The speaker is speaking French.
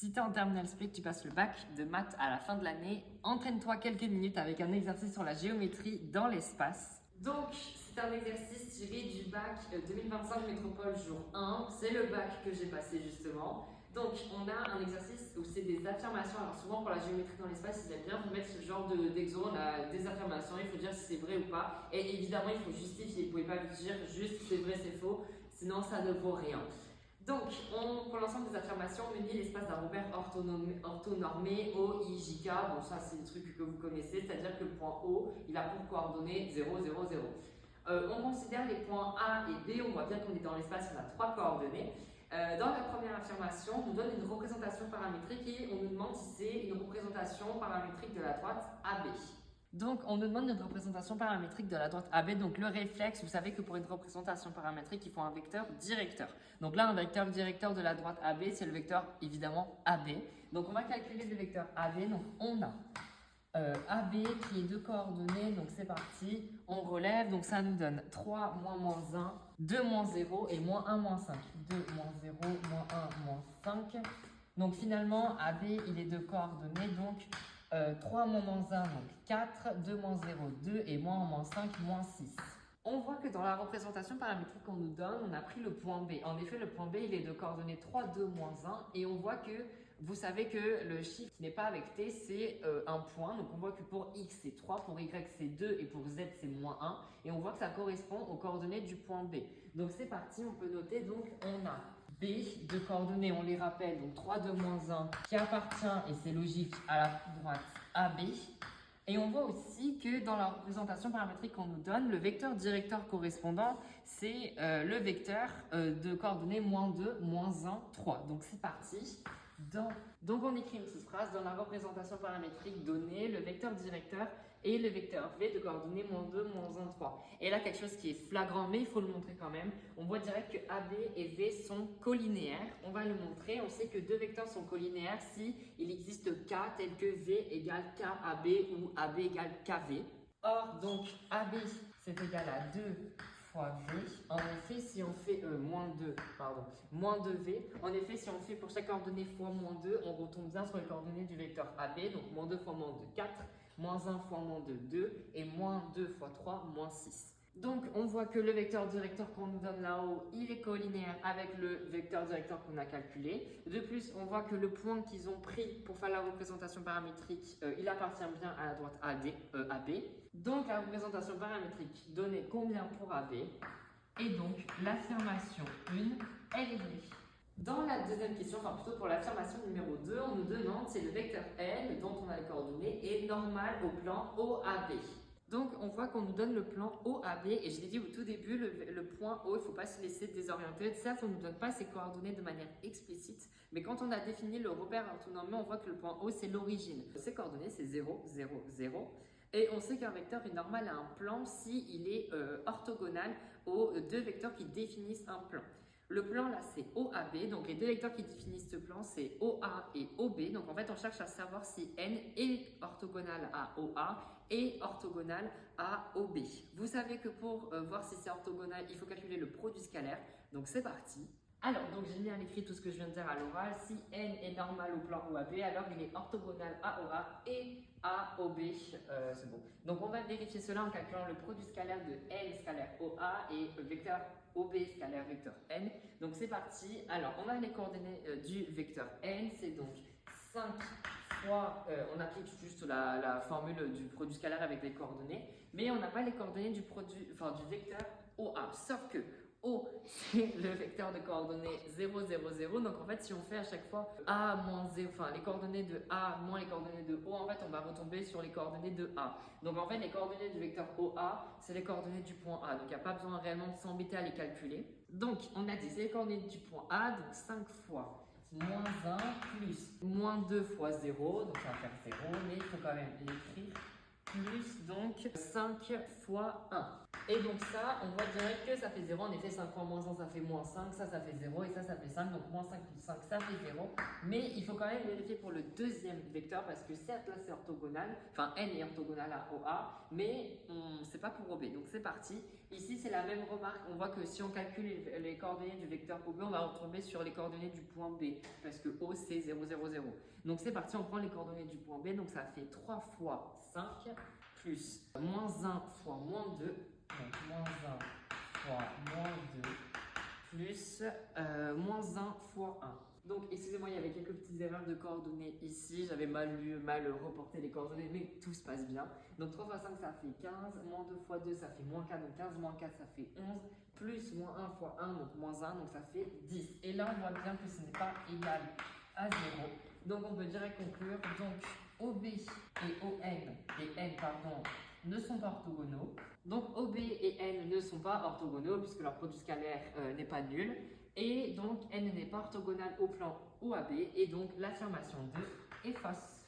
Si tu es en terminale spé, que tu passes le bac de maths à la fin de l'année, entraîne-toi quelques minutes avec un exercice sur la géométrie dans l'espace. Donc, c'est un exercice tiré du bac 2025 Métropole jour 1. C'est le bac que j'ai passé justement. Donc, on a un exercice où c'est des affirmations. Alors, souvent pour la géométrie dans l'espace, ils aiment bien vous mettre ce genre d'exo. On a des affirmations, il faut dire si c'est vrai ou pas. Et évidemment, il faut justifier. Vous ne pouvez pas dire juste c'est vrai, c'est faux. Sinon, ça ne vaut rien. Donc, pour l'ensemble des affirmations, on unit l'espace d'un repère orthonormé OIJK. Bon, ça, c'est des trucs que vous connaissez, c'est-à-dire que le point O, il a pour coordonnées 0, 0, 0. On considère les points A et B, on voit bien qu'on est dans l'espace, on a 3 coordonnées. Dans la première affirmation, on nous donne une représentation paramétrique et on nous demande si c'est une représentation paramétrique de la droite AB. Donc, on nous demande une représentation paramétrique de la droite AB. Donc, le réflexe, vous savez que pour une représentation paramétrique, il faut un vecteur directeur. Donc là, un vecteur directeur de la droite AB, c'est le vecteur, évidemment, AB. Donc, on va calculer le vecteur AB. Donc, on a AB qui est de coordonnées. Donc, c'est parti. On relève. Donc, ça nous donne 3, moins 1, 2, moins 0 et moins 1, moins 5. 2, moins 0, moins 1, moins 5. Donc, finalement, AB, il est de coordonnées. Donc, 3 moins 1, donc 4, 2 moins 0, 2 et moins 5, moins 6. On voit que dans la représentation paramétrique qu'on nous donne, on a pris le point B. En effet, le point B, il est de coordonnées 3, 2, moins 1. Et on voit que, vous savez que le chiffre qui n'est pas avec T, c'est un point. Donc on voit que pour X, c'est 3, pour Y, c'est 2 et pour Z, c'est moins 1. Et on voit que ça correspond aux coordonnées du point B. Donc c'est parti, on peut noter. Donc on a B de coordonnées, on les rappelle, donc 3, 2, moins 1, qui appartient, et c'est logique, à la droite AB. Et on voit aussi que dans la représentation paramétrique qu'on nous donne, le vecteur directeur correspondant, c'est le vecteur de coordonnées moins 2, moins 1, 3. Donc c'est parti. Donc on écrit une petite phrase dans la représentation paramétrique donnée, le vecteur directeur et le vecteur V de coordonnées moins 2, moins 1, 3. Et là, quelque chose qui est flagrant, mais il faut le montrer quand même. On voit direct que AB et V sont collinéaires. On va le montrer. On sait que deux vecteurs sont collinéaires si il existe K tel que V égale KAB ou AB égale KV. Or, donc, AB, c'est égal à 2 fois V. En effet, si on fait moins 2V, en effet, si on fait pour chaque coordonnée fois moins 2, on retombe bien sur les coordonnées du vecteur AB. Donc, moins 2 fois moins 2, 4, moins 1 fois moins 2, 2, et moins 2 fois 3, moins 6. Donc, on voit que le vecteur directeur qu'on nous donne là-haut, il est collinéaire avec le vecteur directeur qu'on a calculé. De plus, on voit que le point qu'ils ont pris pour faire la représentation paramétrique, il appartient bien à la droite AB. Donc, la représentation paramétrique donnait combien pour AB? Et donc, l'affirmation 1, elle est vraie. Dans la deuxième question, enfin plutôt pour l'affirmation numéro 2, on nous demande si le vecteur N, dont on a les coordonnées, est normal au plan OAB. Donc, on voit qu'on nous donne le plan OAB et je l'ai dit au tout début, le point O, il ne faut pas se laisser désorienter. Certes, on ne nous donne pas ces coordonnées de manière explicite, mais quand on a défini le repère orthonormé, on voit que le point O, c'est l'origine. Ces coordonnées, c'est 0, 0, 0. Et on sait qu'un vecteur est normal à un plan s'il est orthogonal aux deux vecteurs qui définissent un plan. Le plan là c'est OAB, donc les deux vecteurs qui définissent ce plan c'est OA et OB. Donc en fait on cherche à savoir si N est orthogonal à OA et orthogonal à OB. Vous savez que pour voir si c'est orthogonal, il faut calculer le produit scalaire. Donc c'est parti. Alors, donc j'ai mis à l'écrit tout ce que je viens de dire à l'oral. Si N est normal au plan OAB, alors il est orthogonal à OA et à OB. C'est bon. Donc on va vérifier cela en calculant le produit scalaire de N scalaire OA et le vecteur OB scalaire vecteur N. Donc c'est parti. Alors on a les coordonnées du vecteur N, c'est donc 5 fois, on applique juste la formule du produit scalaire avec les coordonnées, mais on n'a pas les coordonnées du vecteur OA, sauf que O, c'est le vecteur de coordonnées 0, 0, 0. Donc en fait, si on fait à chaque fois A moins 0, enfin les coordonnées de A moins les coordonnées de O, en fait, on va retomber sur les coordonnées de A. Donc en fait, les coordonnées du vecteur OA, c'est les coordonnées du point A. Donc il n'y a pas besoin réellement de s'embêter à les calculer. Donc on a dit, c'est les coordonnées du point A, donc 5 fois moins 1 plus moins 2 fois 0, donc ça va faire 0, mais il faut quand même l'écrire. plus donc 5 fois 1. Et donc ça, on voit direct que ça fait 0. En effet, 5 fois moins 1, ça fait moins 5. Ça fait 0 et ça fait 5. Donc moins 5 plus 5, ça fait 0. Mais il faut quand même vérifier pour le deuxième vecteur parce que certes, là, c'est orthogonal. Enfin, n est orthogonal à OA, mais c'est pas pour OB. Donc c'est parti. Ici, c'est la même remarque. On voit que si on calcule les coordonnées du vecteur OB, on va retomber sur les coordonnées du point B parce que O, c'est 0, 0, 0. Donc c'est parti, on prend les coordonnées du point B. Donc ça fait 3 fois 5 plus moins 1 fois moins 2. Donc moins 1 fois moins 2 plus moins 1 fois 1. Donc excusez-moi, il y avait quelques petites erreurs de coordonnées ici. J'avais mal reporté les coordonnées, mais tout se passe bien. Donc 3 fois 5, ça fait 15. Moins 2 fois 2, ça fait moins 4. Donc 15 moins 4, ça fait 11. Plus moins 1 fois 1, donc moins 1, donc ça fait 10. Et là, on voit bien que ce n'est pas égal à 0. Donc on peut direct conclure. Donc OB et N ne sont pas orthogonaux. Donc OB et N ne sont pas orthogonaux puisque leur produit scalaire n'est pas nul. Et donc N n'est pas orthogonal au plan OAB et donc l'affirmation 2 est fausse.